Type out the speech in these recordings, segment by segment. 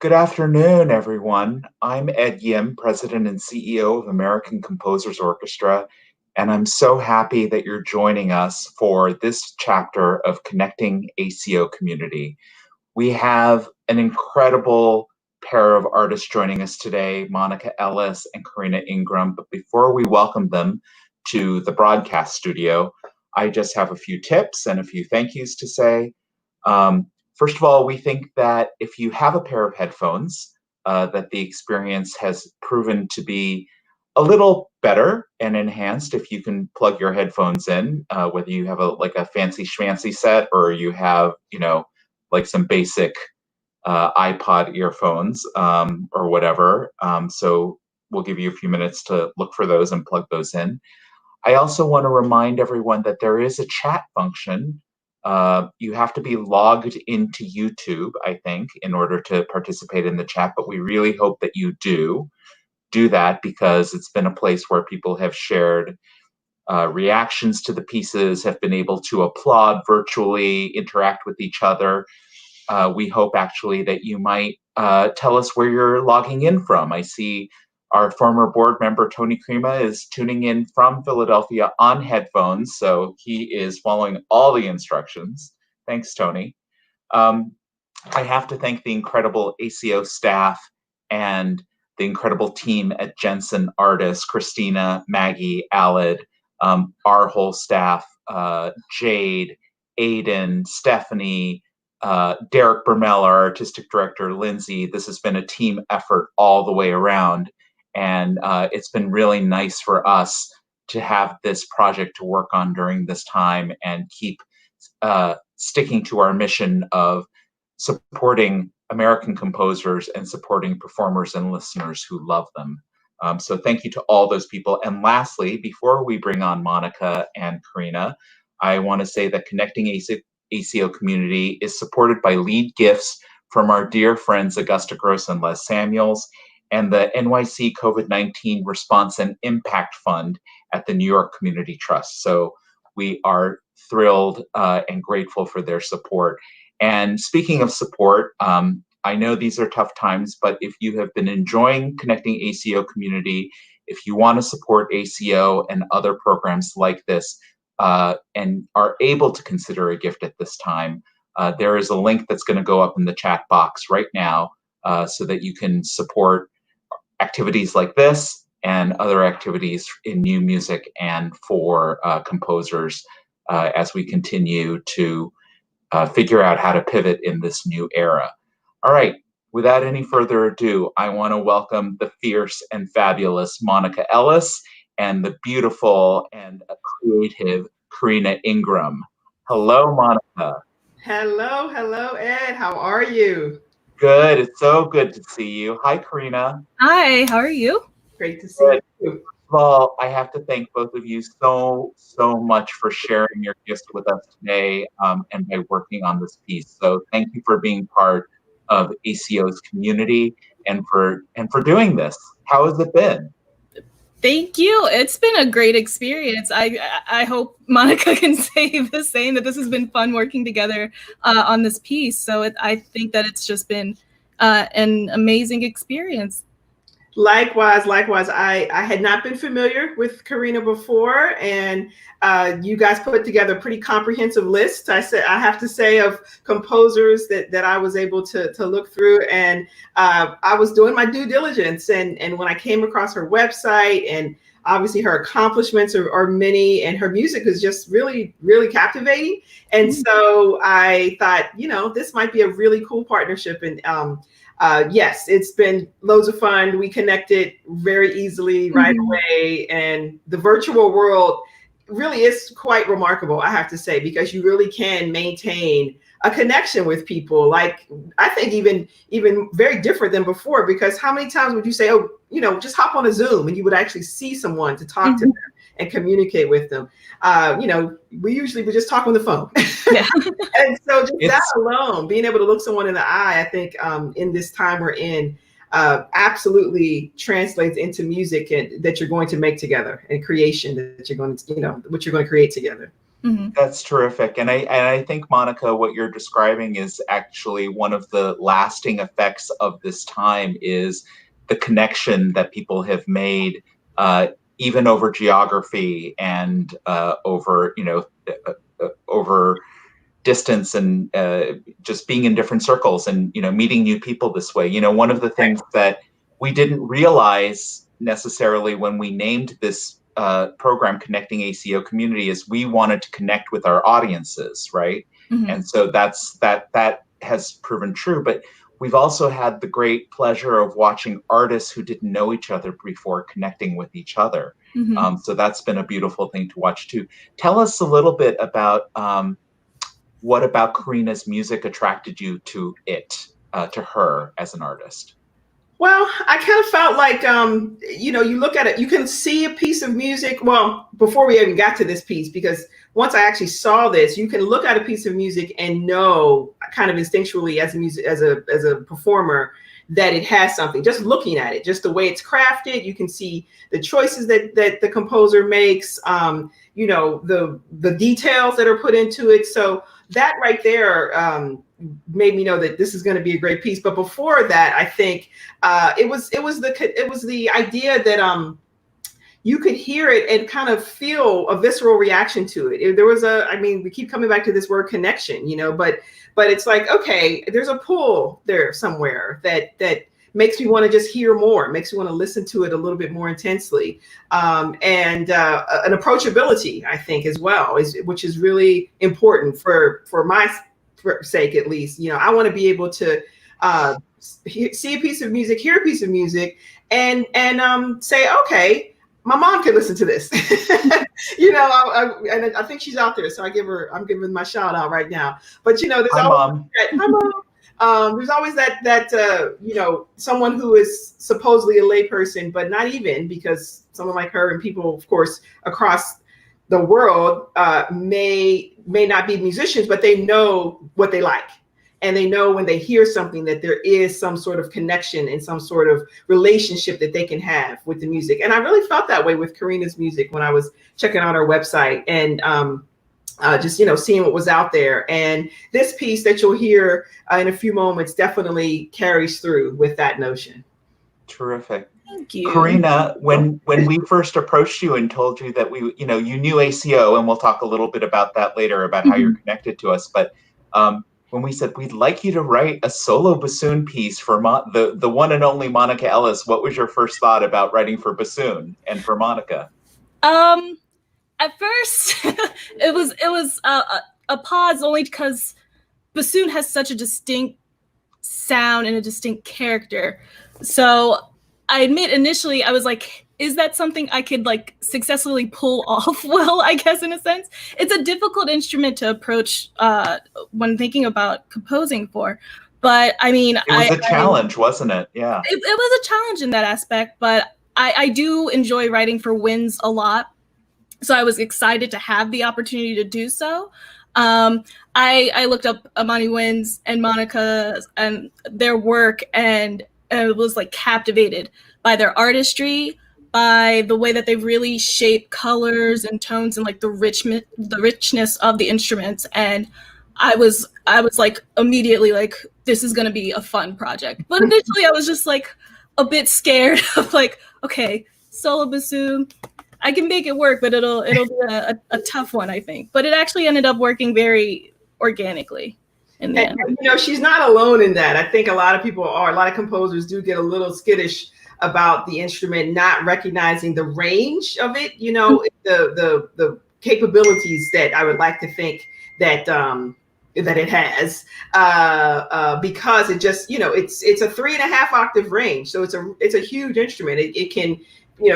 Good afternoon, everyone. I'm Ed Yim, President and CEO of American Composers Orchestra, and I'm so happy that you're joining us for this chapter of Connecting ACO Community. We have an incredible pair of artists joining us today, MONICA ELLIS and Karena Ingram. But before we welcome them to the broadcast studio, I just have a few tips and a few thank yous to say. First of all, we think that if you have a pair of headphones, that the experience has proven to be a little better and enhanced if you can plug your headphones in, whether you have a fancy schmancy set or you have, like some basic iPod earphones or whatever. So we'll give you a few minutes to look for those and plug those in. I also want to remind everyone that there is a chat function. You have to be logged into YouTube, I think, in order to participate in the chat, but we really hope that you do that because it's been a place where people have shared reactions to the pieces, have been able to applaud virtually, interact with each other. We hope actually that you might tell us where you're logging in from. I see our former board member, Tony Crema, is tuning in from Philadelphia on headphones, so he is following all the instructions. Thanks, Tony. I have to thank the incredible ACO staff and the incredible team at Jensen Artists, Christina, Maggie, Alid, our whole staff, Jade, Aiden, Stephanie, Derek Bermel, our artistic director, Lindsay. This has been a team effort all the way around. And it's been really nice for us to have this project to work on during this time and keep sticking to our mission of supporting American composers and supporting performers and listeners who love them. So thank you to all those people. And lastly, before we bring on MONICA and Karina, I want to say that Connecting ACO Community is supported by lead gifts from our dear friends Augusta Gross and Les Samuels, and the NYC COVID-19 Response and Impact Fund at the New York Community Trust. So we are thrilled and grateful for their support. And speaking of support, I know these are tough times, but if you have been enjoying Connecting ACO Community, if you want to support ACO and other programs like this and are able to consider a gift at this time, there is a link that's going to go up in the chat box right now so that you can support activities like this and other activities in new music and for composers as we continue to figure out how to pivot in this new era. All right, without any further ado, I want to welcome the fierce and fabulous MONICA ELLIS and the beautiful and creative Karena Ingram. Hello, MONICA. Hello, Ed. How are you? Good. It's so good to see you. Hi, Karina. Hi, how are you? Great to see you. Well, I have to thank both of you so much for sharing your gifts with us today and by working on this piece. So thank you for being part of ACO's community and for doing this. How has it been? Thank you. It's been a great experience. I hope MONICA can say the same, that this has been fun working together on this piece. So I think that it's just been an amazing experience. Likewise. I had not been familiar with Karina before, and you guys put together a pretty comprehensive list. I have to say, of composers that I was able to look through, and I was doing my due diligence. And when I came across her website, and obviously her accomplishments are many, and her music is just really, really captivating. And so I thought, this might be a really cool partnership. And yes, it's been loads of fun. We connected very easily right away. And the virtual world really is quite remarkable, I have to say, because you really can maintain a connection with people. Like, I think even very different than before, because how many times would you say, oh, just hop on a Zoom and you would actually see someone to talk to them and communicate with them? We usually would just talk on the phone. Yeah. And so just that alone, being able to look someone in the eye, I think in this time we're in, absolutely translates into music that you're going to make together, and creation that you're going to, what you're going to create together. That's terrific. And I think, Monica, what you're describing is actually one of the lasting effects of this time is the connection that people have made, even over geography and over, over distance, and just being in different circles and, meeting new people this way. One of the things that we didn't realize necessarily when we named this program Connecting ACO Community is we wanted to connect with our audiences, right? And so that has proven true. But we've also had the great pleasure of watching artists who didn't know each other before connecting with each other. So that's been a beautiful thing to watch too. Tell us a little bit about what about Karina's music attracted you to her as an artist? Well, I kind of felt like, you look at it, you can see a piece of music. Well, before we even got to this piece, because once I actually saw this, you can look at a piece of music and know kind of instinctually as a performer that it has something. Just looking at it, just the way it's crafted, you can see the choices that the composer makes, the details that are put into it. So that right there made me know that this is going to be a great piece. But before that, I think it was the idea that you could hear it and kind of feel a visceral reaction to it. There was we keep coming back to this word connection, but it's like, okay, there's a pull there somewhere that makes me want to just hear more, makes me want to listen to it a little bit more intensely. And an approachability, I think, as well, which is really important for my sake, at least. I want to be able to see a piece of music, hear a piece of music, and say, okay, my mom can listen to this. And I think she's out there, so I'm giving my shout out right now. But there's Hi, always Mom. hi, Mom. There's always that someone who is supposedly a layperson, but not even, because someone like her and people, of course, across the world may not be musicians, but they know what they like. And they know when they hear something that there is some sort of connection and some sort of relationship that they can have with the music. And I really felt that way with Karina's music when I was checking out her website and just seeing what was out there. And this piece that you'll hear in a few moments definitely carries through with that notion. Terrific. Thank you. Karina, when we first approached you and told you that you knew ACO, and we'll talk a little bit about that later, about how you're connected to us, but when we said we'd like you to write a solo bassoon piece for the one and only Monica Ellis, what was your first thought about writing for bassoon and for Monica? At first, it was a pause, only because bassoon has such a distinct sound and a distinct character. So I admit initially I was like, is that something I could successfully pull off well, I guess, in a sense? It's a difficult instrument to approach when thinking about composing for. But I mean, it was a challenge, wasn't it? Yeah. It was a challenge in that aspect, but I do enjoy writing for winds a lot. So I was excited to have the opportunity to do so. I looked up Amani Winds and Monica and their work, and was captivated by their artistry, by the way that they really shape colors and tones and the richness of the instruments. And I was immediately this is going to be a fun project. But initially I was just a bit scared of okay, solo bassoon, I can make it work, but it'll be a tough one, I think. But it actually ended up working very organically in the end. She's not alone in that. I think a lot of composers do get a little skittish about the instrument, not recognizing the range of it, the capabilities that I would like to think that it has, because it just, it's a 3.5 octave range. So it's a huge instrument. It can,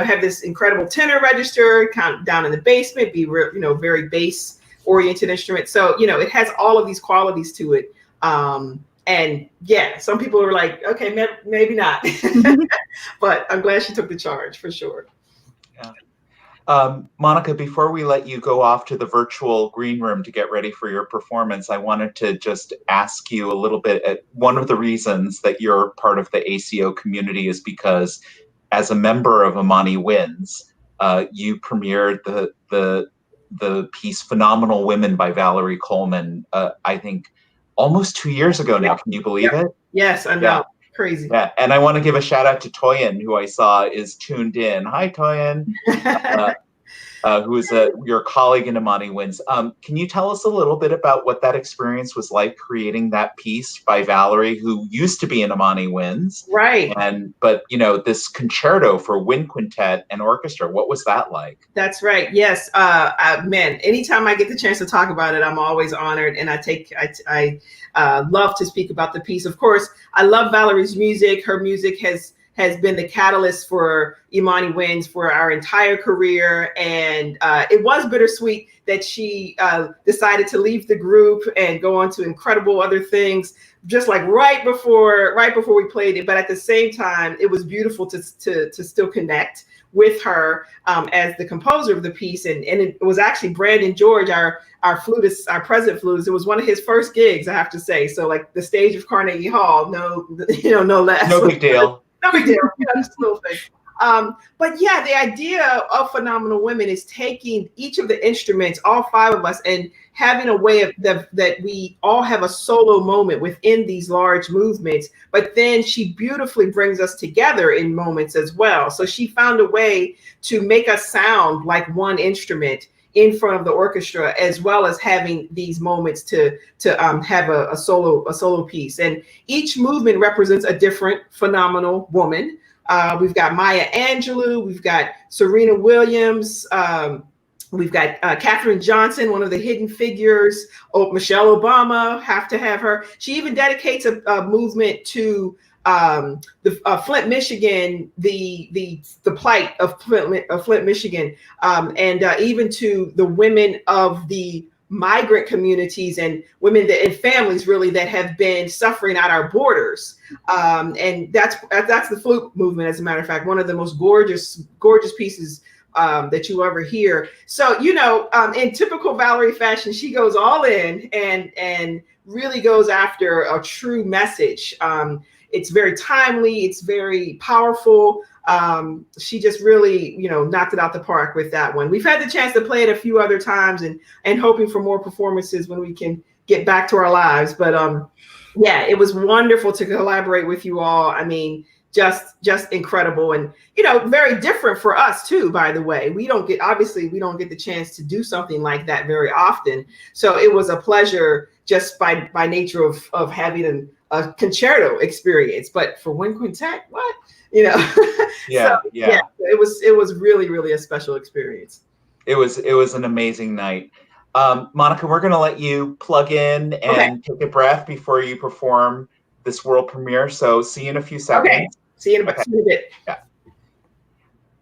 have this incredible tenor register, count down in the basement, be very bass oriented instrument. So, it has all of these qualities to it. And yeah, some people are like, okay, maybe not, but I'm glad she took the charge for sure. Yeah. Monica, before we let you go off to the virtual green room to get ready for your performance, I wanted to just ask you a little bit. One of the reasons that you're part of the ACO community is because as a member of Amani Winds, you premiered the the piece "Phenomenal Women" by Valerie Coleman. I think almost 2 years ago now. Can you believe it? Yes, I know. Yeah. Crazy. Yeah, and I want to give a shout out to Toyin, who I saw is tuned in. Hi, Toyin. Who is your colleague in Imani Wins. Can you tell us a little bit about what that experience was like creating that piece by Valerie, who used to be in Imani Wins? Right. But this concerto for wind quintet and orchestra, what was that like? That's right. Yes. Man, anytime I get the chance to talk about it, I'm always honored, and I love to speak about the piece. Of course, I love Valerie's music. Her music has been the catalyst for Imani Wins for our entire career. And it was bittersweet that she decided to leave the group and go on to incredible other things, just like right before we played it. But at the same time, it was beautiful to still connect with her as the composer of the piece. And it was actually Brandon George, our flutist, our present flutist. It was one of his first gigs, I have to say. So like the stage of Carnegie Hall, no less. No big deal. No big deal. Just a little thing. But yeah, the idea of Phenomenal Women is taking each of the instruments, all 5 of us, and having a way of that we all have a solo moment within these large movements. But then she beautifully brings us together in moments as well. So she found a way to make us sound like one instrument in front of the orchestra, as well as having these moments to have a solo piece. And each movement represents a different phenomenal woman. We've got Maya Angelou, we've got Serena Williams, we've got Katherine Johnson, one of the hidden figures. Michelle Obama, have to have her. She even dedicates a movement to Flint, Michigan, the plight of Flint, Michigan, and even to the women of the migrant communities and women and families really that have been suffering at our borders. And that's the flute movement, as a matter of fact, one of the most gorgeous pieces that you ever hear. So, in typical Valerie fashion, she goes all in and really goes after a true message. It's very timely. It's very powerful. She just really, knocked it out the park with that one. We've had the chance to play it a few other times and hoping for more performances when we can get back to our lives. But yeah, it was wonderful to collaborate with you all. I mean, just incredible, and very different for us too, by the way. We don't get the chance to do something like that very often. So it was a pleasure just by nature of having a concerto experience. But for wind quintet, what? Yeah, so, yeah. It was really, really a special experience. It was an amazing night. Monica, we're going to let you plug in and take a breath before you perform this world premiere. So see you in a few seconds. Okay. See you in a bit. Yeah.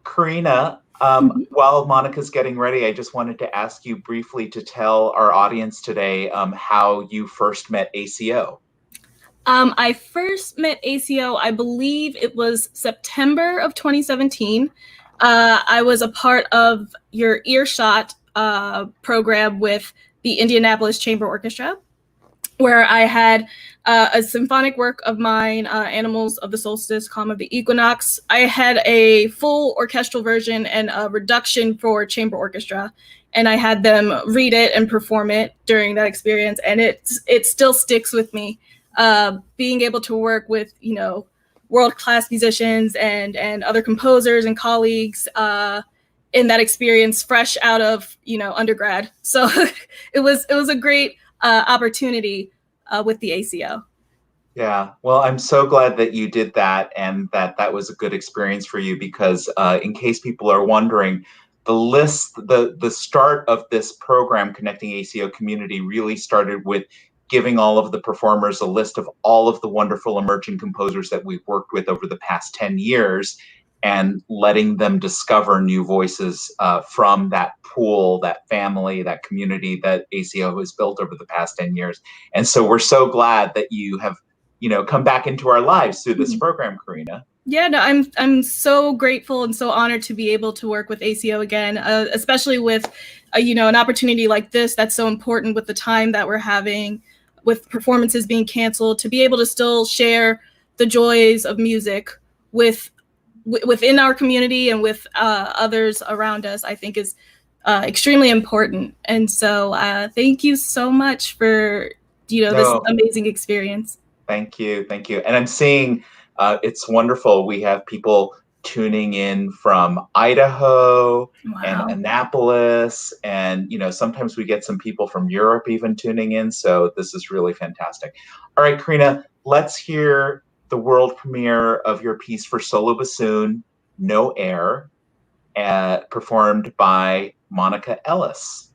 Karina, while Monica's getting ready, I just wanted to ask you briefly to tell our audience today how you first met ACO. I first met ACO, I believe it was September of 2017. I was a part of your Earshot program with the Indianapolis Chamber Orchestra, where I had a symphonic work of mine, Animals of the Solstice, Calm of the Equinox. I had a full orchestral version and a reduction for chamber orchestra, and I had them read it and perform it during that experience, and it still sticks with me. Being able to work with, world-class musicians and other composers and colleagues in that experience, fresh out of, undergrad. So it was a great opportunity with the ACO. Yeah, well, I'm so glad that you did that and that was a good experience for you, because in case people are wondering, the start of this program, Connecting ACO Community, really started with giving all of the performers a list of all of the wonderful emerging composers that we've worked with over the past 10 years and letting them discover new voices from that pool, that family, that community that ACO has built over the past 10 years. And so we're so glad that you have, come back into our lives through this program, Karina. Yeah, no, I'm so grateful and so honored to be able to work with ACO again, especially with, an opportunity like this that's so important with the time that we're having, with performances being canceled, to be able to still share the joys of music within our community and with others around us, I think is extremely important. And so thank you so much for, this amazing experience. Thank you. Thank you. And I'm seeing it's wonderful. We have people tuning in from Idaho and Annapolis. And, sometimes we get some people from Europe even tuning in. So this is really fantastic. All right, Karina, let's hear the world premiere of your piece for solo bassoon, No Air, performed by Monica Ellis.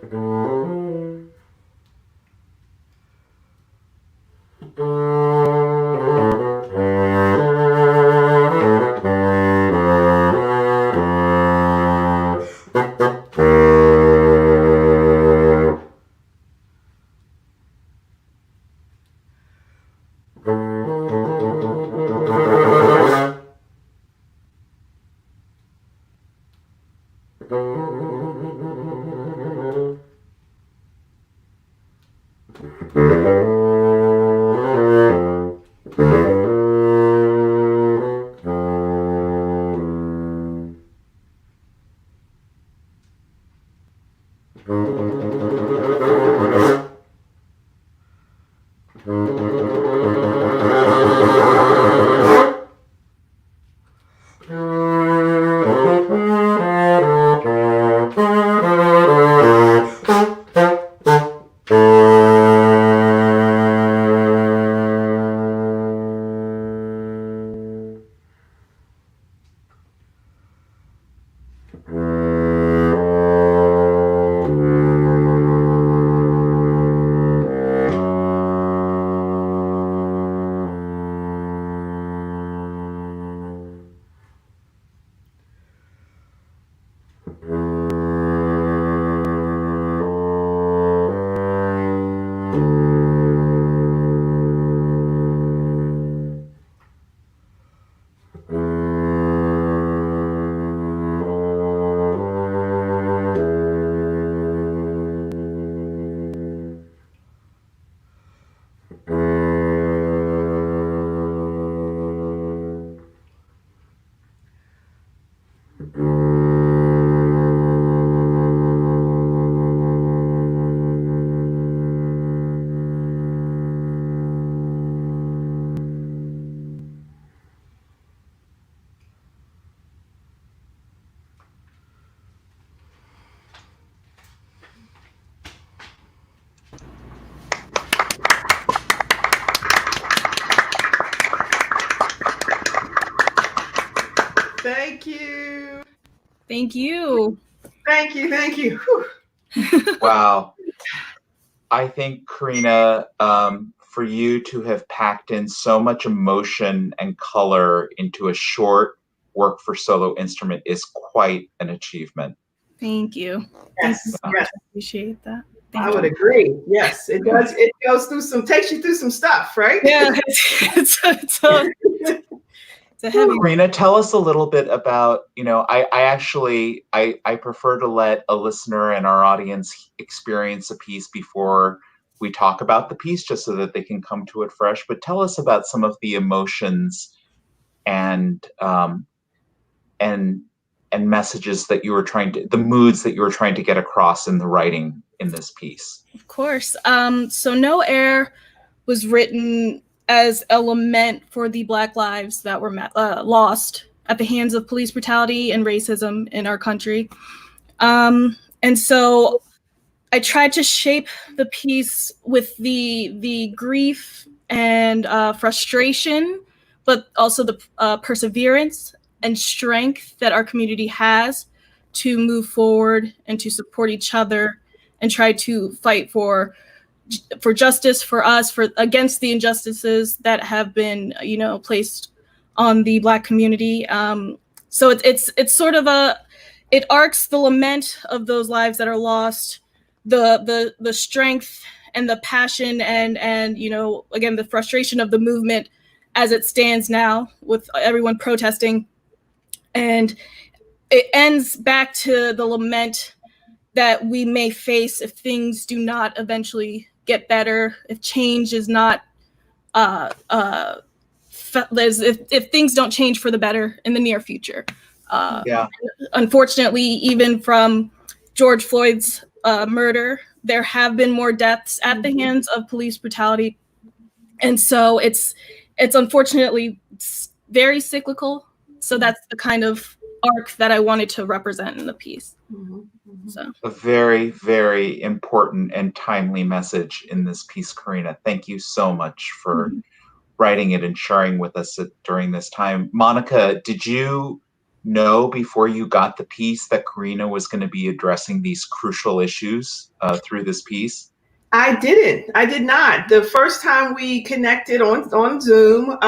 Thank you. Thank you. Thank you. Thank you. Wow. I think, Karina, for you to have packed in so much emotion and color into a short work for solo instrument is quite an achievement. Thank you. Yes. Thank you. Yes. I appreciate that. I would agree. Yes, it does. It goes through takes you through some stuff, right? Yeah, it's a heavy. Karina, tell us a little bit about, I prefer to let a listener and our audience experience a piece before we talk about the piece, just so that they can come to it fresh. But tell us about some of the emotions and messages that you were the moods that you were trying to get across in the writing in this piece. Of course. So No Air was written as a lament for the Black lives that were lost at the hands of police brutality and racism in our country. And so I tried to shape the piece with the grief and frustration, but also the perseverance and strength that our community has to move forward and to support each other and try to fight for justice for us, for against the injustices that have been, placed on the Black community. So it's sort of it arcs the lament of those lives that are lost, the strength and the passion and again the frustration of the movement as it stands now with everyone protesting, and it ends back to the lament that we may face if things do not eventually get better, if change is not if things don't change for the better in the near future. Unfortunately, even from George Floyd's murder, there have been more deaths at the hands of police brutality, and so it's unfortunately very cyclical. So that's the kind of arc that I wanted to represent in the piece. So a very, very important and timely message in this piece, Karina. Thank you so much for writing it and sharing with us during this time. Monica, did you know before you got the piece that Karina was going to be addressing these crucial issues through this piece? I didn't. I did not. The first time we connected on Zoom,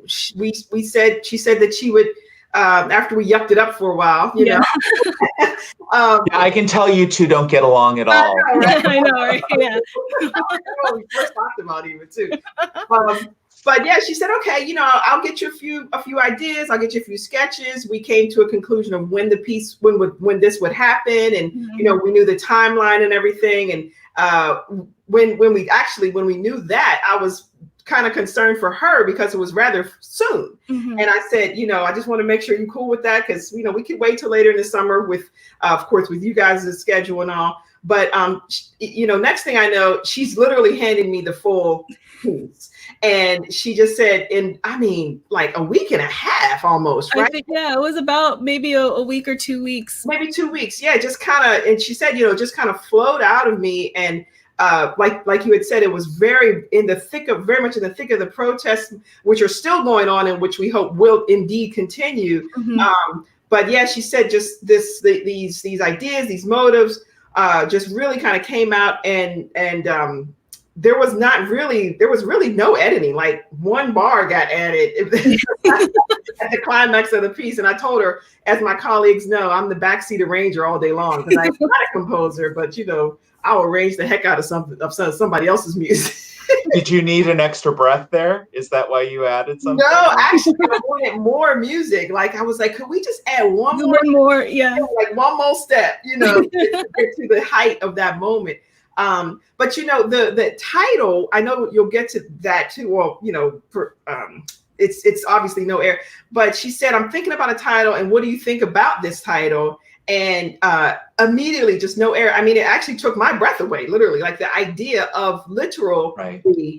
she said that she would, after we yucked it up for a while, you know. Yeah, I can tell you two don't get along at all. I know, right? I know, right? Yeah. We first talked about it even too. But yeah, she said, okay, you know, I'll get you a few ideas. I'll get you a few sketches. We came to a conclusion of when this would happen, and you know, we knew the timeline and everything. And when we knew that, I was kind of concerned for her because it was rather soon. And I said, you know, I just want to make sure you're cool with that, because you know, we could wait till later in the summer with, of course, with you guys' schedule and all. But you know, next thing I know, she's literally handing me the full piece. And she just said, like a week and a half almost, right? I think, yeah, it was about maybe a week or 2 weeks. Maybe 2 weeks. Yeah, just kind of, and she said, you know, just kind of flowed out of me. And like you had said, it was very much in the thick of the protests, which are still going on and which we hope will indeed continue. But yeah, she said just these ideas, these motives, just really kind of came out, and there was really no editing. Like one bar got added at the climax of the piece. And I told her, as my colleagues know, I'm the backseat arranger all day long, because I'm not a composer, but you know, I'll arrange the heck out of somebody else's music. Did you need an extra breath there? Is that why you added something? No, actually, I wanted more music. Like I was like, could we just add one more? Yeah, like one more step, you know, to get to the height of that moment. But you know, the title, I know you'll get to that too. Well, you know, it's obviously No Air, but she said, I'm thinking about a title, and what do you think about this title? And immediately, just No Air. I mean, it actually took my breath away, literally, like the idea of literal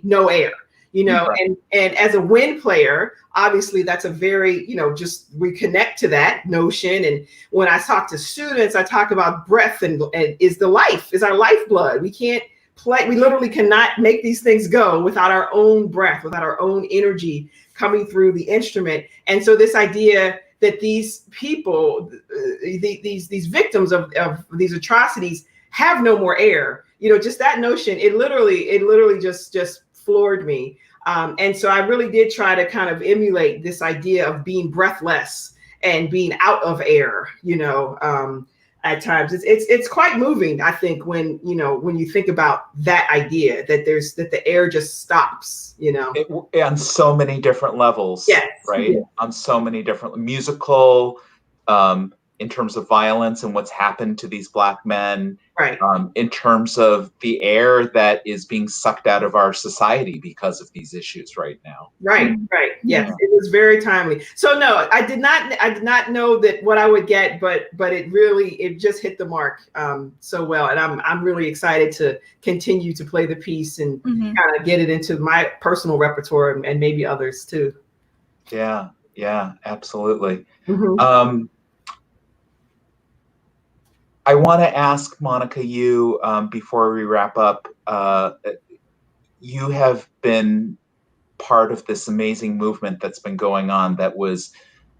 no air, you know, and as a wind player, obviously that's a very, you know, just we connect to that notion. And when I talk to students, I talk about breath and is our lifeblood. We can't play, we literally cannot make these things go without our own breath, without our own energy coming through the instrument. And so this idea that these people, these victims of these atrocities have no more air, you know, just that notion, it literally just floored me. And so I really did try to kind of emulate this idea of being breathless and being out of air, you know, at times. It's quite moving, I think, when you think about that idea that the air just stops, you know. On so many different levels, yes, right? Yeah. On so many different musical, in terms of violence and what's happened to these Black men, right? In terms of the air that is being sucked out of our society because of these issues right now. Right. Yes, it was very timely. So no, I did not know that what I would get, but it just hit the mark so well, and I'm really excited to continue to play the piece and kind of get it into my personal repertoire and maybe others too. Yeah, absolutely. I want to ask Monica, you, before we wrap up, you have been part of this amazing movement that's been going on that was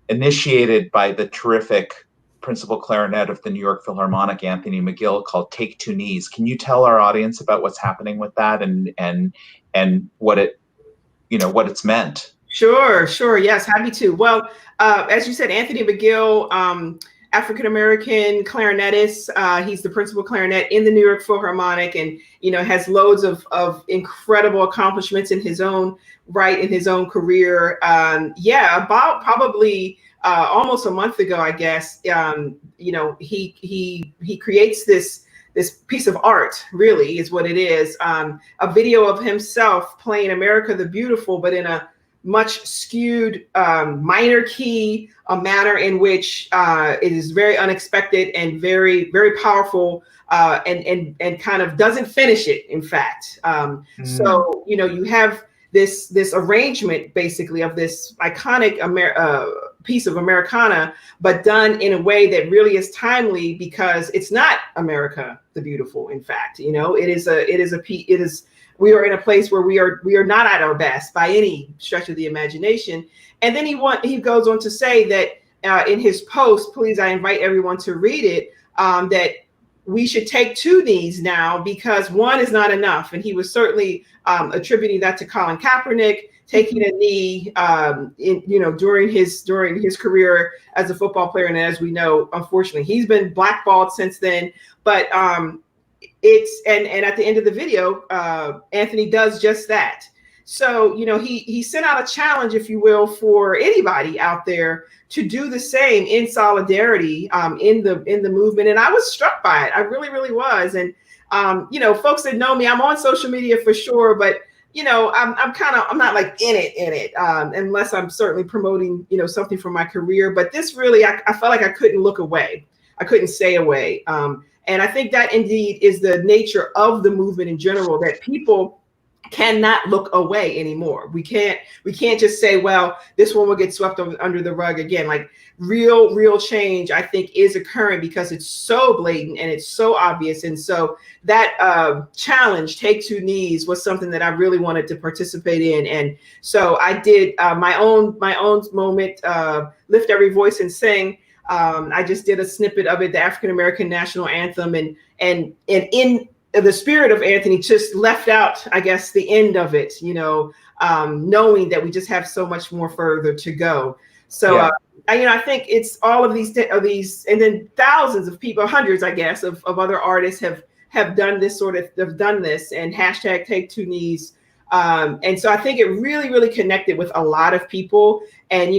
initiated by the terrific principal clarinet of the New York Philharmonic, Anthony McGill, called Take Two Knees. Can you tell our audience about what's happening with that and what it's meant? Sure. Yes, happy to. Well, as you said, Anthony McGill, African-American clarinetist. He's the principal clarinet in the New York Philharmonic, and, you know, has loads of incredible accomplishments in his own right, in his own career. About probably almost a month ago, I guess, you know, he creates this piece of art, really is what it is. A video of himself playing America the Beautiful, but in a much skewed minor key, a manner in which it is very unexpected and very, very powerful, and kind of doesn't finish it, in fact. So, you know, you have this arrangement basically of this iconic piece of Americana, but done in a way that really is timely, because it's not America the Beautiful. In fact, you know, we are in a place where we are not at our best by any stretch of the imagination. And then he goes on to say that in his post, please, I invite everyone to read it, that we should take 2 knees now because 1 is not enough. And he was certainly attributing that to Colin Kaepernick taking a knee, during his career as a football player. And as we know, unfortunately, he's been blackballed since then. But it's and at the end of the video, Anthony does just that. So, he sent out a challenge, if you will, for anybody out there to do the same in solidarity in the movement. And I was struck by it. I really, really was. And, folks that know me, I'm on social media for sure, but, I'm not like in it, unless I'm certainly promoting, something for my career. But this really, I felt like I couldn't look away. I couldn't stay away. And I think that indeed is the nature of the movement in general, that people cannot look away anymore. We can't just say, well, this one will get swept under the rug again. Like real change, I think, is occurring because it's so blatant and it's so obvious. And so that challenge, Take 2 Knees, was something that I really wanted to participate in. And so I did my own moment, Lift Every Voice and Sing. I just did a snippet of it, the African American national anthem, and in the spirit of Anthony, just left out, I guess, the end of it, knowing that we just have so much more further to go. So, yeah. I think it's all of these, and then thousands of people, hundreds, I guess, of other artists have done this and hashtag Take 2 Knees. And so I think it really, really connected with a lot of people. And,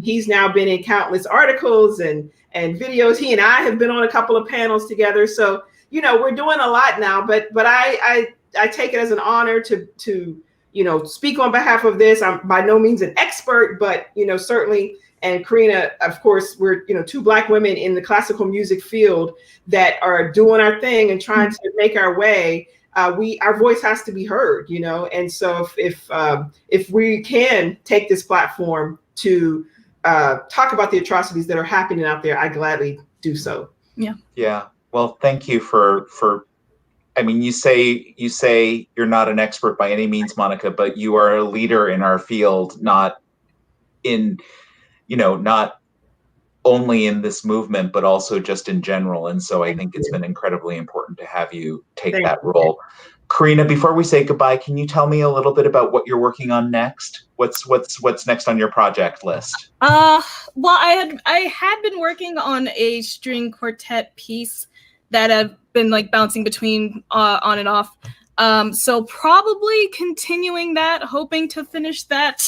he's now been in countless articles and videos. He and I have been on a couple of panels together. So, we're doing a lot now, but I take it as an honor to speak on behalf of this. I'm by no means an expert, but, certainly, and Karina, of course, we're, 2 Black women in the classical music field that are doing our thing and trying to make our way. Our voice has to be heard, and so if we can take this platform to talk about the atrocities that are happening out there, I gladly do so. Yeah. Yeah. Well, thank you for. I mean, you say you're not an expert by any means, Monica, but you are a leader in our field, not only in this movement, but also just in general. And so I think it's been incredibly important to have you take that role. Karina, before we say goodbye, can you tell me a little bit about what you're working on next? What's next on your project list? Well, I had been working on a string quartet piece that I've been like bouncing between on and off. So probably continuing that, hoping to finish that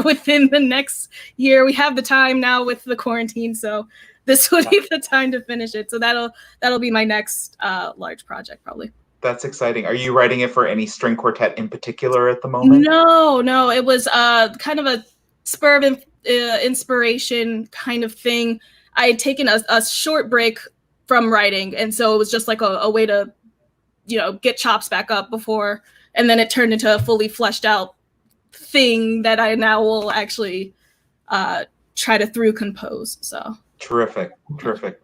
within the next year. We have the time now with the quarantine, so this would be the time to finish it. So that'll be my next large project probably. That's exciting. Are you writing it for any string quartet in particular at the moment? No. It was kind of a spur of inspiration kind of thing. I had taken a short break from writing, and so it was just like a way to, get chops back up before, and then it turned into a fully fleshed out thing that I now will actually try to compose. So. Terrific.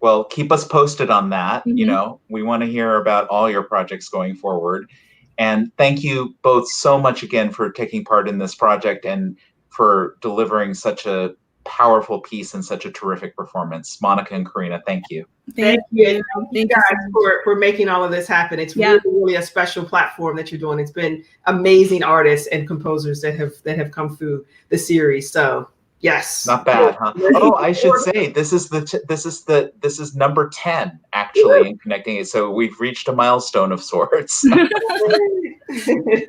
Well, keep us posted on that. Mm-hmm. We want to hear about all your projects going forward. And thank you both so much again for taking part in this project and for delivering such a powerful piece and such a terrific performance. Monica and Karina, thank you. Thank you. Thank you guys for making all of this happen. It's really a special platform that you're doing. It's been amazing artists and composers that have come through the series. So yes. Not bad, huh? Oh, I should say this is number 10 actually in Connecting It. So we've reached a milestone of sorts. All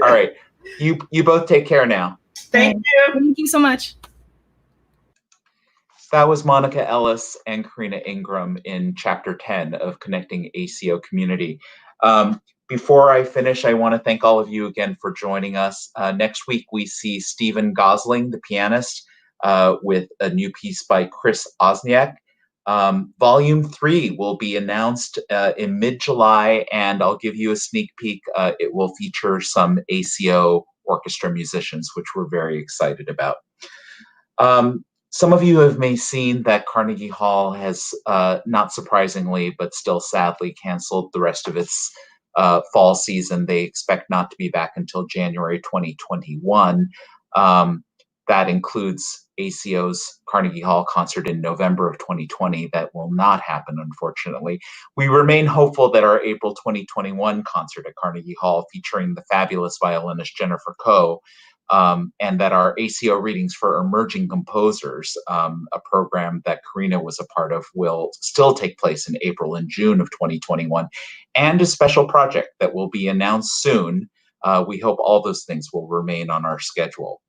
right. You both take care now. Thank you. Thank you so much. That was Monica Ellis and Karena Ingram in Chapter 10 of Connecting ACO Community. Before I finish, I want to thank all of you again for joining us. Next week, we see Stephen Gosling, the pianist, with a new piece by Chris Osniak. Volume 3 will be announced in mid-July, and I'll give you a sneak peek. It will feature some ACO orchestra musicians, which we're very excited about. Some of you may seen that Carnegie Hall has, not surprisingly, but still sadly, canceled the rest of its fall season. They expect not to be back until January 2021. That includes ACO's Carnegie Hall concert in November of 2020. That will not happen, unfortunately. We remain hopeful that our April 2021 concert at Carnegie Hall, featuring the fabulous violinist Jennifer Coe, and that our ACO readings for emerging composers, a program that Karina was a part of, will still take place in April and June of 2021, and a special project that will be announced soon. We hope all those things will remain on our schedule.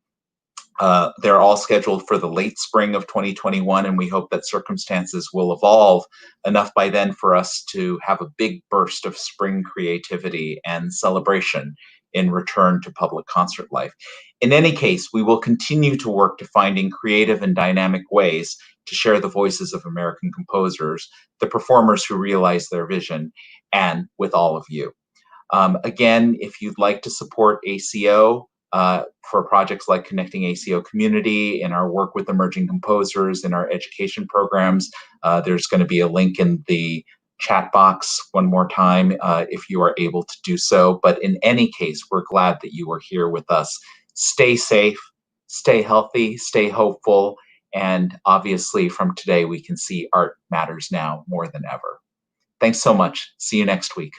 They're all scheduled for the late spring of 2021, and we hope that circumstances will evolve enough by then for us to have a big burst of spring creativity and celebration in return to public concert life. In any case, we will continue to work to finding creative and dynamic ways to share the voices of American composers, the performers who realize their vision, and with all of you. Again, if you'd like to support ACO for projects like Connecting ACO Community, in our work with emerging composers, in our education programs, there's going to be a link in the chat box one more time if you are able to do so. But in any case, we're glad that you are here with us. Stay safe, stay healthy, stay hopeful, and obviously from today we can see art matters now more than ever. Thanks so much. See you next week.